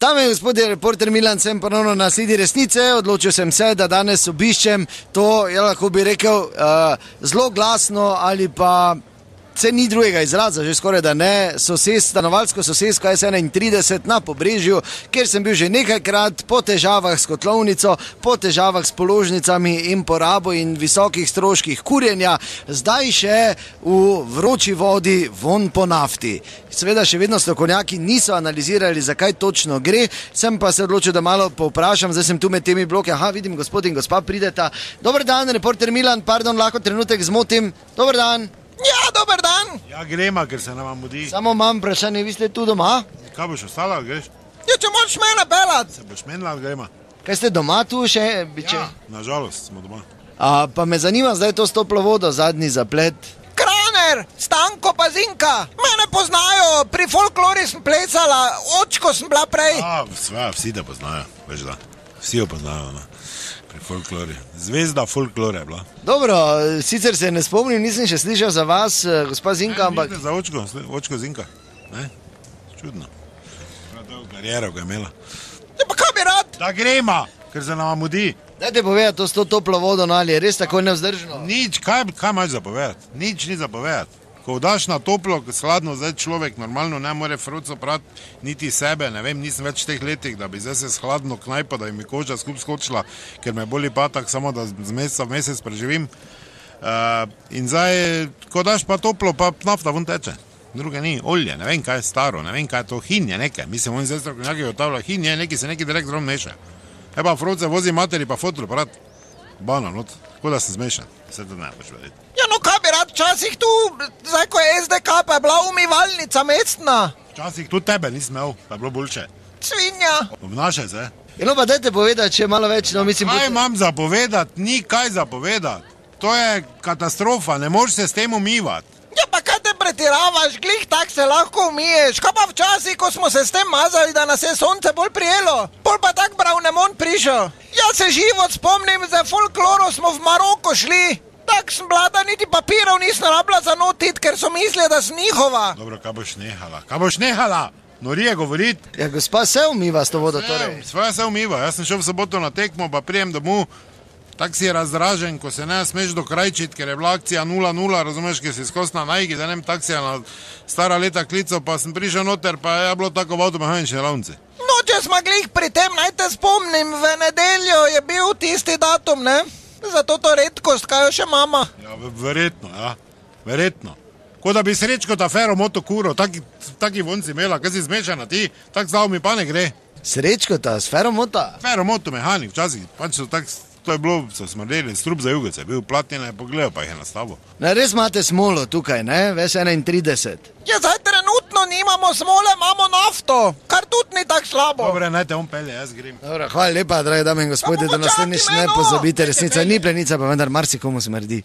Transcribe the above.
Dame in gospodje, reporter Milan, sem ponovno na sledi resnice. Odločil sem se, da danes obiščem to, lahko bi rekel, zelo glasno ali pa se ni drugega izraza, že skoraj da ne, stanovalsko sosesko S31 na Pobrežju, kjer sem bil že nekajkrat po težavah s kotlovnico, po težavah s položnicami in porabo in visokih stroških kurjenja, zdaj še v vroči vodi von po nafti. Seveda še vedno strokovnjaki niso analizirali, zakaj točno gre, sem pa se odločil, da malo povprašam, zdaj sem tu med temi bloki, vidim, gospod in gospa prideta. Dober dan, reporter Milan, pardon, lahko trenutek zmotim. Dober dan. Ja, dober dan. Ja, gremo, ker se nam mudi. Samo imam vprašanje, vi ste tu doma? Kaj boš ostala, greš? Ja, če moraš mene pelat. Se boš menila, gremo. Kaj ste doma tu še? Ja, nažalost smo doma. Pa me zanima zdaj to s toplo vodo, zadnji zaplet. Kraner, Stanko pa Zinka. Mene poznajo, pri folklori sem plesala, očko sem bila prej. Vsi te poznajo, veš da. Vsi jo poznajo, no. Pri folklori. Zvezda folklore je bila. Dobro, sicer se ne spomnim, nisem še slišal za vas, gospa Zinka, ampak... Za očko Zinka, ne? Čudno. Karijero ga je imela. Ja, pa kaj bi rad? Da grema, ker se nam mudi. Dajte povedati to s to toplo vodo, ali je res tako nevzdržno? Nič, kaj imaš za povedati? Nič ni za povedati. Ko daš na toplo, sladno, zdaj človek normalno ne more fruco prati, niti sebe, ne vem, nisem več v teh letih, da bi zdaj se hladno knajpa, da mi koža skup skočila, ker me boli patak, samo da z meseca v mesec preživim. In zdaj, ko daš pa toplo, pa nafta vun teče. Druge ni, olje, ne vem, kaj je staro, ne vem, kaj je to, hinje nekaj. Mislim, oni zdaj strokovnjaki ugotavljajo, hinje nekaj, se neki direkt rom meša. Pa fruce vozi materi pa fotoaparat. Bana, not, tako da sem zmešan, vse to ne boš vedeti. Ja, no kaj bi rad, včasih tu, zdaj ko je SDK, pa je bila umivalnica mestna. Včasih tu tebe nisem imel, pa je bilo boljše. Svinja. Obnašaj se. No pa dajte povedati, če malo več, no mislim... Kaj imam za povedati? Ni kaj za povedati. To je katastrofa, ne moreš se s tem umivati. Ja, pa kaj te pretiravaš, glih tak se lahko umiješ. Kaj pa včasih, ko smo se s tem mazali, da nas je sonce bolj prijelo, pol pa tak bravnemon prišel. Jaz se život spomnim, za folkloro smo v Maroko šli. Tak sem bila, da niti papirov nisem rabila za notit, ker so mislili, da sem njihova. Dobro, kaj boš nehala? Kaj boš nehala? Norije govoriti. Ja, gospa se umiva s to vodo, torej. Svoja se umiva. Jaz sem šel v soboto na tekmo, pa prijem domov. Tak si je razdražen, ko se ne smeš dokrajčiti, ker je bila akcija 0-0, razumeš, ker si skozi na najgi, da nem taksija na stara leta klico, pa sem prišel noter, pa je bilo tako v avtomehanični lavnici. No, če smo glih pri tem, naj te spomnim, v nedeljo je bil tisti datum, ne? Zato to redkost, kaj jo še mama. Ja, verjetno, ja, verjetno. Ko da bi Srečko ta feromotto kuro, taki vonci imela, kaj si zmešana ti, tak zdrav mi pa ne gre. Srečko ta, s feromota? Feromotto mehanik, včasih, pač so tak... To je bilo, so smrdeli, strup za jugece, bil platnjena je pogledal, pa jih je nastavil. Res imate smolo tukaj, ne? Ves 31. Ja, zdaj trenutno nimamo smole, imamo nafto, kar tudi ni tako slabo. Dobre, naj te on pelje, jaz grem. Dobro, hvala lepa, dragi dame in gospodje, da naslednjič ne pozabite, resnica ni plenica, pa vendar marsikomu smrdi.